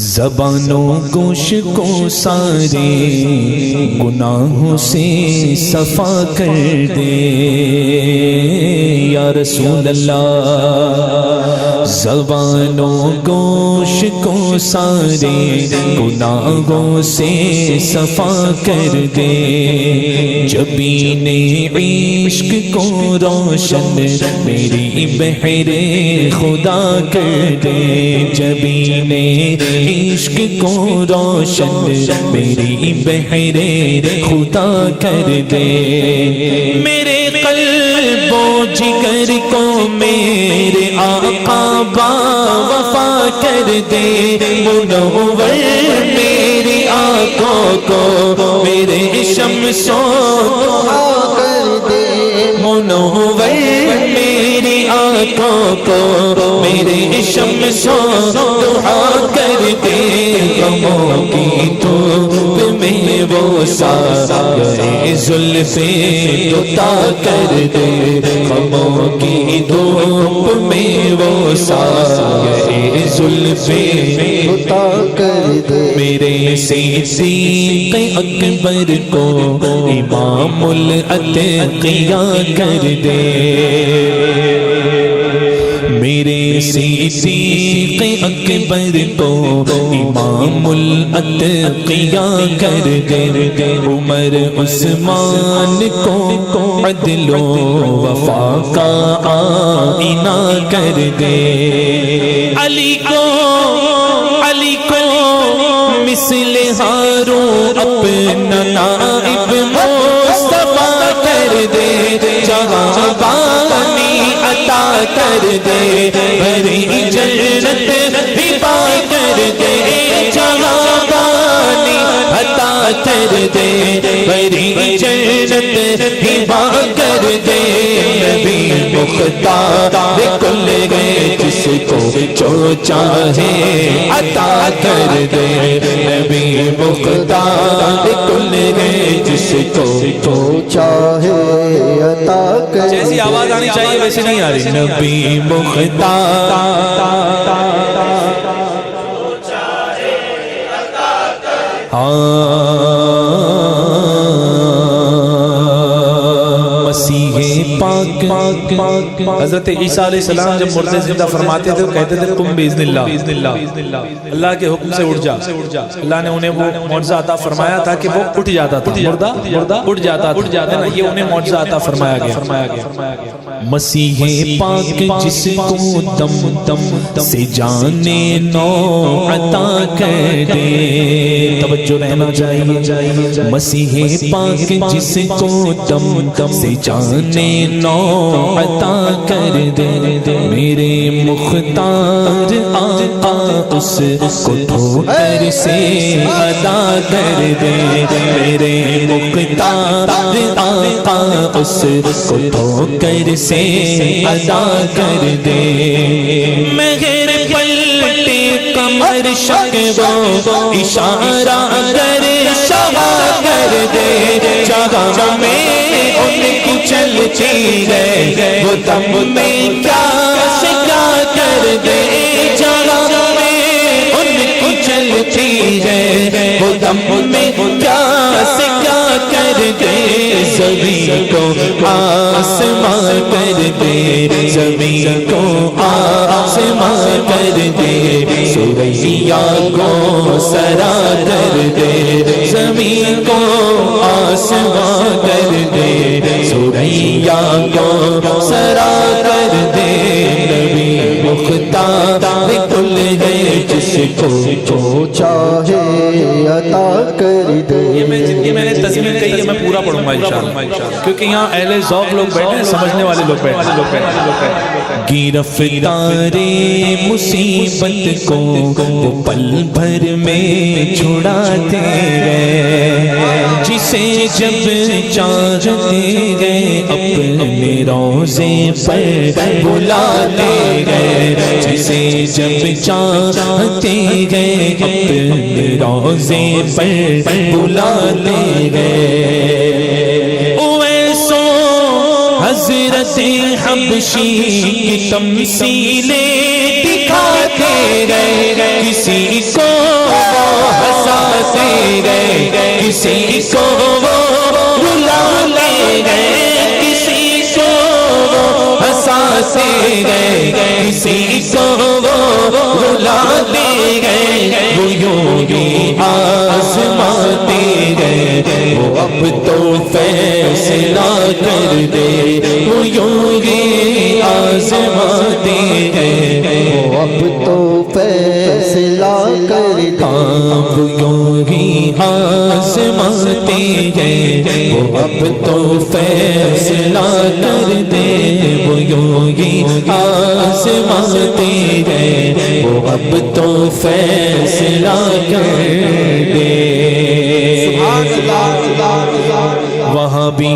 زبانوں گوش کو سارے گناہوں سے صفا کر دے یا رسول اللہ، زبانوں گوش کو سارے گناہوں سے صفا کر دے، جبین عشق کو روشن میری بحر خدا کر دے، جبین عشق کو روشن میری بحر خدا کر دے، میرے قلب و جگر کو میرے آقا با وفا کر دے، منور میری آنکھوں کو میرے شمس و ضحا کر دے، منور میری آنکھوں کو میرے شمس و ضحا کر دے، غموں کی دھوپ میں وہ سایہ زلف عطا کر دے، غموں کی دھوپ میں وہ سایہ زلف عطا کر دے، میرے صدیق اکبر کو امام الاتقیاء کر دے، میرے صدیق اکبر کو امام الاتقیاء کر دے، عمر عثمان کو عدل و وفا کا آئینہ کر دے، علی کو مثل ہارون اپنا نائب مصطفیٰ کر دے، جہاں بانی عطا کر دے، بھری جنت ہبا کر دے، جہاں بانی عطا کر دے، بھری جنت ہبا کر دے، نبی مختار کل گئے جس کو جو چاہے عطا کر دے، نبی مختار کل گئے جس کو جو چاہے عطا کر دے، جیسی آواز آنی چاہیے ویسے نہیں آ رہی، نبی مختار مسیح پاک حضرت عیسیٰ علیہ السلام جب مردے زندہ فرماتے تھے کہتے تھے قم باذن اللہ، اللہ کے حکم سے اٹھ جا، اللہ نے انہیں وہ معجزہ عطا فرمایا تھا کہ وہ اٹھ جاتا تھا، مردہ اٹھ جاتا تھا، یہ انہیں معجزہ عطا فرمایا گیا، مسیح پاک جس کو دم سے جانے نو عطا کر دے، توجہ رہنا چاہیے، مسیح پاک جس کو دم سے جانے نو عطا کر دے، میرے مختار آقا اس کو دھوکر سے ادا کر دے، میرے مختار آقا اس کو دھوکر سے ادا کر دے، مہر پلٹے کمر شکوہ اشارہ کر شہا کر دے، جہاں میں ان کی چلتی ہے وہ دم میں کیا شکا کر دے، جہاں میں ان کی چلتی ہے وہ دم میں کیا شکا کر دے، زمین کو آسمان کر دے، زمین کو آسمان کر دے، سوریا کو سرا کر دے، زمین کو آسمان کر دے، سوریا کو سرا کر دے، نبی مختار کل ہے جس کو جو چاہے عطا کر دے، یہ میں نے تزمین کہی ہے، میں پورا پڑھوں گا انشاءاللہ، کیونکہ یہاں اہل ذوق لوگ بیٹھے ہیں، سمجھنے والے لوگ بیٹھے ہیں، گرفتار مصیبت کو وہ پل بھر میں چھڑاتے گئے، جسے جب چاہتے گئے اپنے روزے پر بلاتے گئے، جسے جب چاہتے گئے اپنے روزے پر بلاتے گئے، حضرت حبشی کی تمثیلیں دکھاتے گئے، کسی کو کسی کو وہ رلاتے گئے، کسی کو وہ ہنساتے گئے، کسی کو وہ رلاتے گئے، وہ یوں ہی آزماتے گئے، وہ اب تو فیصلہ کر دے، وہ یوں ہی آزماتے گئے، وہ اب تو فیصلہ کر دے، وہ یوں ہی آزماتے گئے، وہ اب تو فیصلہ کر دے، وہ یوں ہی آزماتے گئے، وہ اب تو فیصلہ کر دے۔ وہاں بھی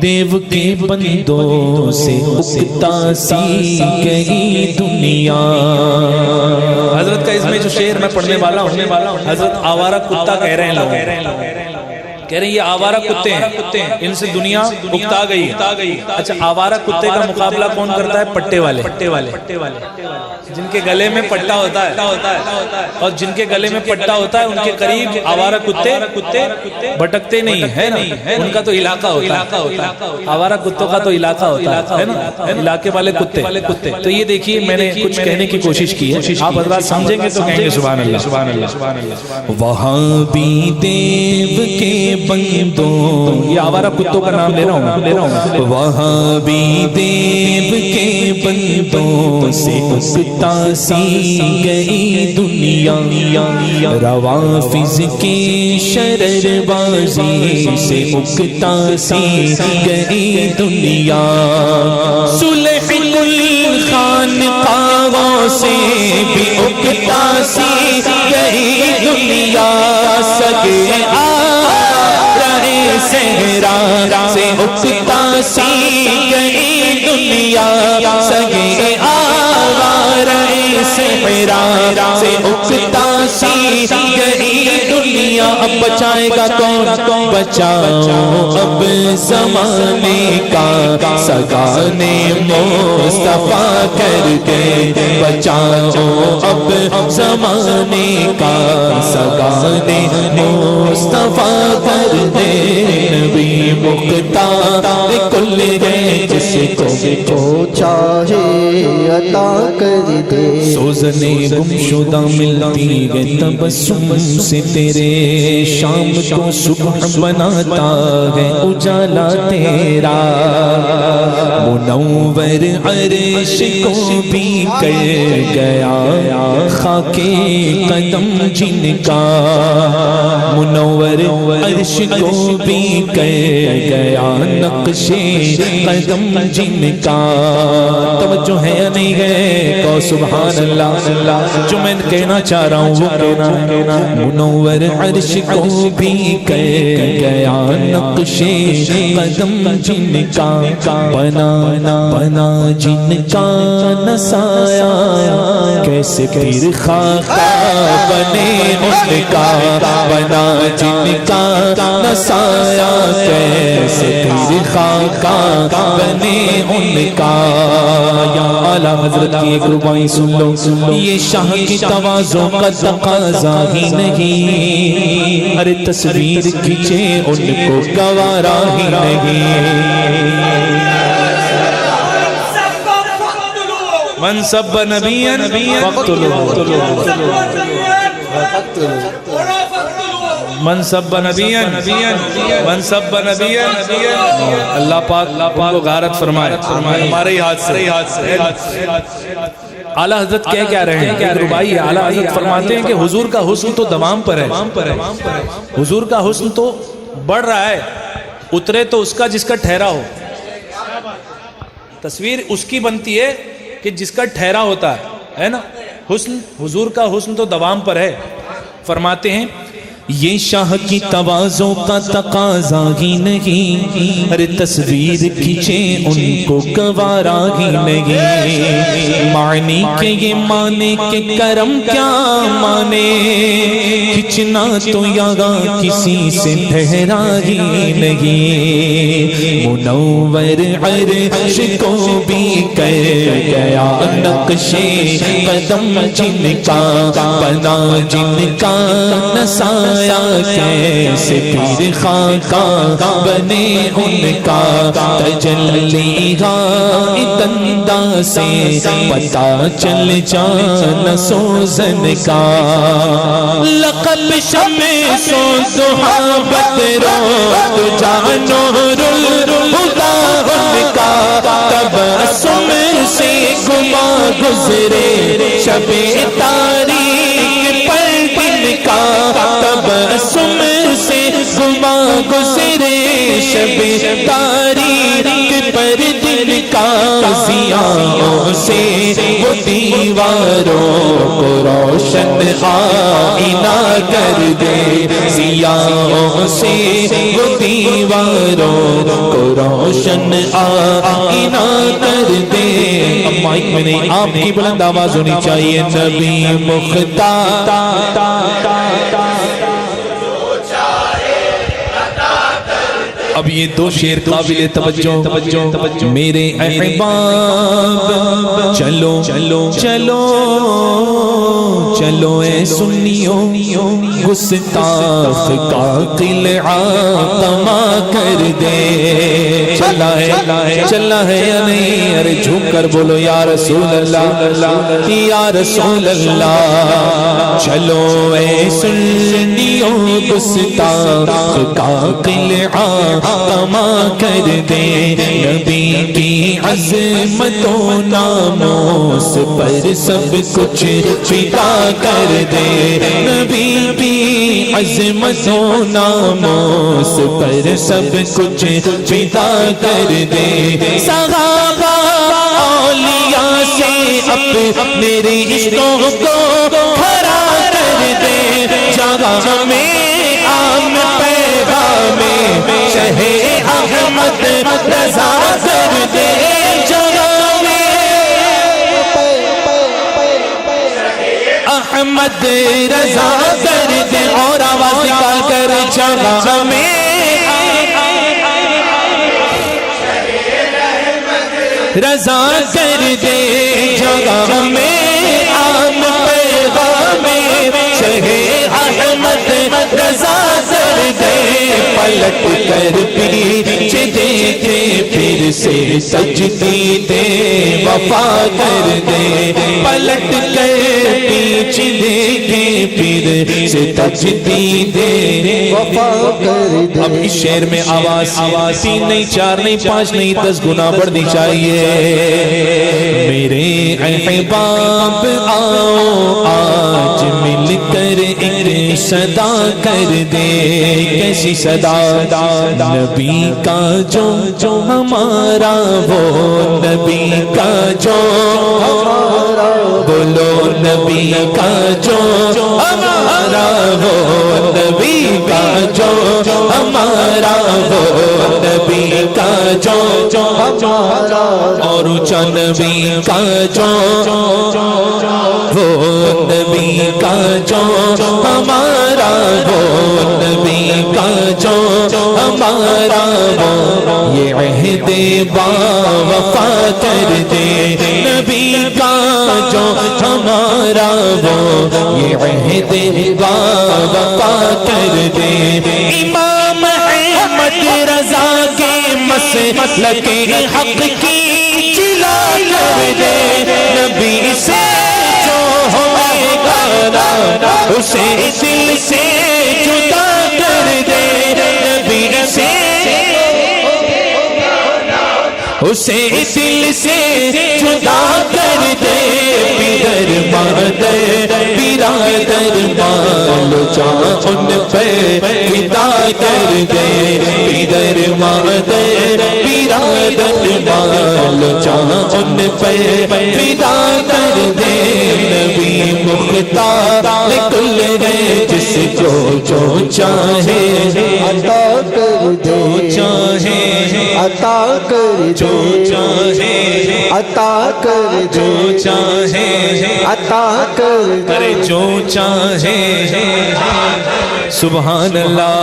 دیو کے بندوں سے اکتا سی گئی دنیا۔ حضرت کا اس میں جو شعر میں پڑھنے والا ہوں، حضرت آوارہ کتا کہہ رہے ہیں لوگ، کہہ رہے ہیں یہ آوارہ کتے ہیں، ان سے دنیا اکتا گئی ہے۔ اچھا آوارہ کتے کا مقابلہ کون کرتا ہے؟ پٹے والے، جن کے گلے میں پٹا ہوتا ہے، اور جن کے گلے میں پٹا ہوتا ہے ان کے قریب آوارہ کتے بھٹکتے نہیں ہے نا، ان کا تو علاقہ ہوتا ہے، آوارہ کتوں کا تو علاقہ ہوتا ہے نا، علاقے والے کتے۔ تو یہ دیکھیے میں نے کچھ کہنے کی کوشش کی ہے، آپ حضرات سمجھیں گے تو کہیں گے سبحان اللہ سبحان اللہ سبحان اللہ۔ وہاں بھی دیو کے بندوں، یہ آوارہ کتوں کا نام لے رہا ہوں، وہاں بھی دیو کے بندوں سے اکتا سی گئی دنیا، روافظ کی شرر بازی سے اکتا سی گئی دنیا، صلح خانقاہوں سے بھی اکتا سی گئی دنیا، سگے صحرا سے اکتا سی گئی دنیا، سگے آوارہ صحرا سے اکتا سی گئی دنیا، اب بچائے گا کون؟ بچاؤ اب زمانے کا سگانے مصطفیٰ کر دے، بچاؤ اب زمانے کا سگانے مصطفیٰ کر دے، نبی مختار کل ہے جس کو چاہے عطا کر دے، سوزنے گمشدہ ملتی ہے تبسم سے تیرے، شام کو صبح بناتا ہے اجالا تیرا، منور عرش کو بھی کر گیا خاک قدم جن کا، منور عرش کو بھی کر گیا نقش قدم جن کا، توجہ ہے یا نہیں ہے؟ کو سبحان اللہ، جو میں کہنا چاہ رہا ہوں وہ کہنا، منور عرش کو بھی کر گیا نقش قدم جن کا، بنا جن کا نسایا، کیسے پھر خاکہ بنے ان کا، بنا جن کا نسایا، کیسے پھر خاکہ بنے ان کا۔ یا اعلیٰ حضرت کی ایک ربائی سن لو، یہ شاہ کی تواضع کا تقاضا ہی نہیں، ارے تصویر کھینچے ان کو گوارا ہی نہیں، من سب نبیا من سب نبیا من سب نبیا، اللہ پاک کو غارت فرمائے ہمارے ہاتھ سے۔ اعلیٰ حضرت کیا رہے ہیں؟ ایک ربائی ہے، اعلیٰ حضرت فرماتے ہیں کہ حضور کا حسن تو دوام پر ہے، حضور کا حسن تو بڑھ رہا ہے، اترے تو اس کا جس کا ٹھہرا ہو۔ تصویر اس کی بنتی ہے کہ جس کا ٹھہرا ہوتا ہے نا، حسن حضور کا حسن تو دوام پر ہے۔ فرماتے ہیں یہ شاہ کی تواضع کا تقاضا ہی نہیں، ارے تصویر کھینچے ان کو گوارا ہی نہیں، معنی کے یہ مانے کہ کرم کیا مانے، کھچنا تو یہاں کسی سے ٹھہرا ہی نہیں، منور عرش کو بھی کر گیا نقش قدم جن کا بنا جن کا نسایا، کیسے پیر خاکہ بنے ان کا تجلی دندہ سے پتا چل جانا سوزن کا، لقب شمس و ضحا بدرو تو جانو الہدا ان کا، تبسم سے گما گزرے شب تاریخ پر دن کا، تبسم سے گما گزرے شب تاریخ پر دن کا، ضیاءوں سے وہ دیواروں کو روشن آئینہ کر دے، ضیاءوں سے وہ دیواروں کو روشن آئینہ کر دے۔ اب مائک میں نہیں، آپ کی بلند آواز ہونی چاہیے، نبی مختار اب یہ دو شعر قابل توجہ، میرے احباب چلو چلو چلو چلو اے سنیو، گستاخ کا قلعہ تما کر دے، چلا ہے یا نہیں؟ ارے جھوم کر بولو یا رسول اللہ، یا رسول اللہ، چلو اے سنیو، گستاخ کا قلعہ تما کر دے، نبی کی عظمت و ناموس پر سب کچھ فدا کر دے، نبی کی عظمت و ناموس پر سب کچھ فدا کر دے، صحابہ اولیاء سے اپنے رشتوں کو کھڑا کر دے، جگہ میں عام پیغام شہ احمد رضا کر دے، جگہ میں احمد رضا کر دے، اور آواز نکال کر جگہ میں رضا کر دے، جگہ میں عام پیغام شہ احمد رضا کر دے، پلٹ کر پیچھے دیکھے پھر سے سجدے وفا کر دے، پلٹ کر پیچھے دیکھے پھر سے سجدے وفا کر دے۔ اب اس شعر میں آواز 3 نہیں 4 نہیں 5 نہیں 10 گنا بڑھنی چاہیے، میرے احباب آؤ آج مل کر ایک صدا کر دے، کیسی صدا؟ نبی کا جو ہمارا وہ نبی کا جو ہمارا، بولو نبی کا جو ہمارا وہ نبی کا جو ہمارا وہ نبی کا جو ہمارا، اور اونچا نبی کا جو وہ نبی کا جو ہمارا وہ نبی کا جو ہمارا وہ، یہ عہد با وفا کر دے، نبی کا جو ہمارا وہ، یہ عہد با وفا کر دے، امام احمد رضا کے مسلک حق کی چلا کر دے، نبی سے جو ہوئے گا اسے دل سے جدا کر دے، نبی سے اسے دل سے جدا کر دے، پیدر مادر برادر مالو جان ان پہ فدا کر دے، پیدر مادر برادر مالو جان ان پہ فدا کر دے، نبی مختار کل ہے جس جو جو چاہے عطا کر دے چاہے عطا کر جو دے چاہے عطا کر جو دے چاہے عطا کر دے کرے جو چاہے سبحان اللہ.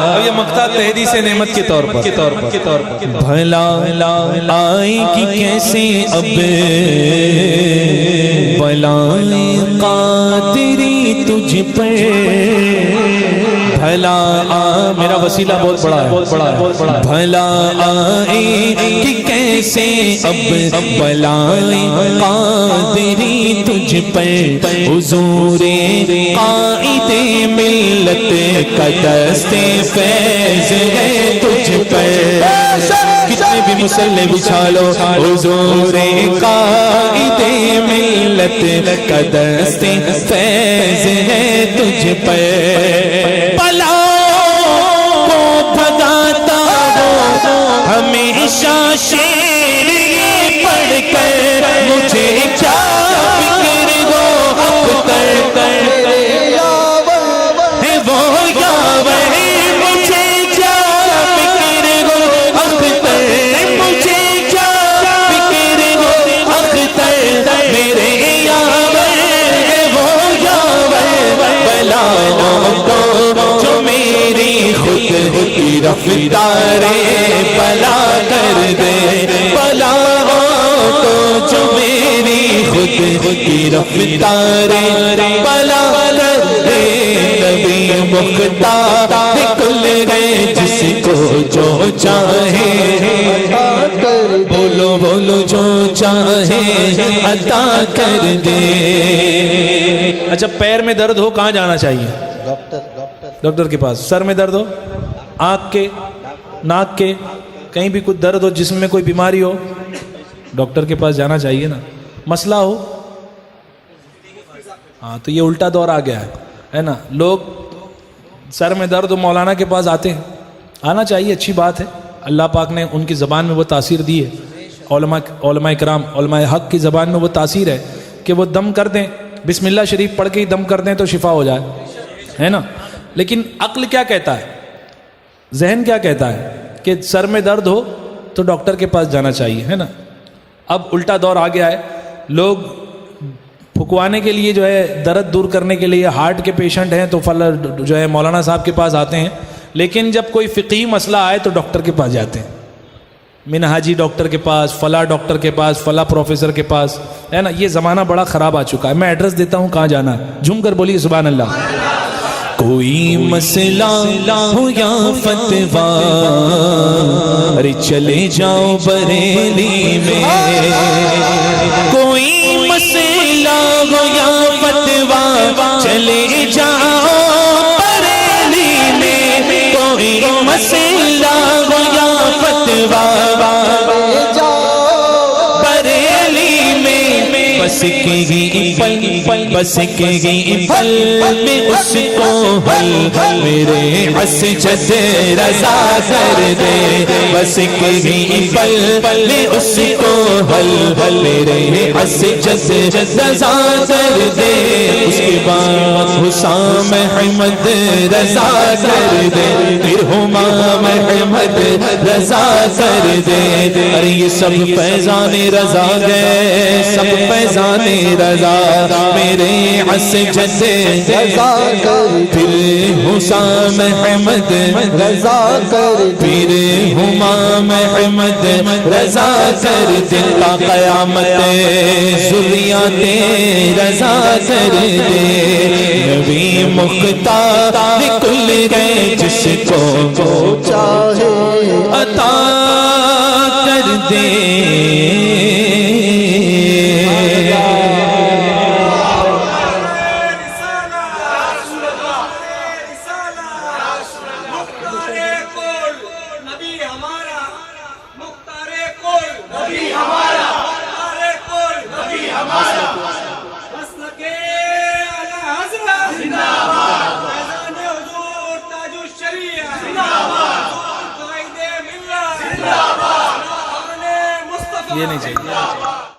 اب یہ مقطع تحدیث نعمت کے طور پر بھلا آئے گی کیسے اب بلائیں قادری تجھ پر بھلا میرا وسیلہ بہت بڑا ہے بھلا آئے کہ کیسے اب بلائیں قادری تجھ پر حضور قائد ملت کا دست فیض ہے تجھ پر کتنے بھی مسلح بچھا لو حضور قائد ملت کا دست فیض ہے تجھ پر ہمیشہ شیر یہ پڑھ کر مجھے کیا فکر وہ اختر ہے وہ یاور مجھے کیا فکر وہ اختر مجھے کیا فکر وہ اختر میرے یاور وہ یاور بلاؤں کو جو میری خود کی رفتار بلا کر دے بلا تو جو میری خود کی رفتار بلا کر دے نبی مختار کل گئے جس کو جو چاہے بولو بولو جو چاہے عطا کر دے. اچھا پیر میں درد ہو کہاں جانا چاہیے؟ ڈاکٹر کے پاس. سر میں درد ہو، آنکھ کے، ناک کے، کہیں بھی کچھ درد ہو، جسم میں کوئی بیماری ہو، ڈاکٹر کے پاس جانا چاہیے نا. مسئلہ ہو، ہاں تو یہ الٹا دور آ گیا ہے نا. لوگ سر میں درد ہو مولانا کے پاس آتے ہیں. آنا چاہیے، اچھی بات ہے. اللہ پاک نے ان کی زبان میں وہ تاثیر دی ہے. علماء کرام، علماء حق کی زبان میں وہ تاثیر ہے کہ وہ دم کر دیں، بسم اللہ شریف پڑھ کے ہی دم کر دیں تو شفا ہو جائے، ہے نا. لیکن عقل کیا کہتا ہے، ذہن کیا کہتا ہے کہ سر میں درد ہو تو ڈاکٹر کے پاس جانا چاہیے، ہے نا. اب الٹا دور آ گیا ہے. لوگ پھکوانے کے لیے جو ہے، درد دور کرنے کے لیے، ہارٹ کے پیشنٹ ہیں تو جو ہے مولانا صاحب کے پاس آتے ہیں. لیکن جب کوئی فقہی مسئلہ آئے تو ڈاکٹر کے پاس جاتے ہیں، منہاجی ڈاکٹر کے پاس، فلاں ڈاکٹر کے پاس، فلاں پروفیسر کے پاس، ہے نا. یہ زمانہ بڑا خراب آ چکا ہے. میں ایڈریس دیتا ہوں کہاں جانا ہے، جھوم کر بولیے سبحان اللہ. کوئی مسئلہ ہو یا فتویٰ ارے چلے جاؤ بریلی میں. کوئی مسئلہ ہو یا فتویٰ چلے جاؤ بریلی میں. کوئی مسئلہ ہو یا فتویٰ بریلی میں بس کے گی پل بس کے گی پل میں اس کو حل میرے اسجد رضا کر دے. بس کے گی پل میں اس کو حل میرے اسجد رضا کر دے. اس کے بعد حسام احمد رضا کر دے، پھر حمام احمد رضا کر دے. ارے یہ سب فیضان رضا گئے، سب فیضان رضا میرے اسجد رضا کر پھر حسام احمد رضا کر پھر حمام احمد رضا کر دے. تا قیامت ذریات رضا کر دے. نبی مختار کل گئے جس کو چاہے عطا کر دے. یہ نہیں چاہیے.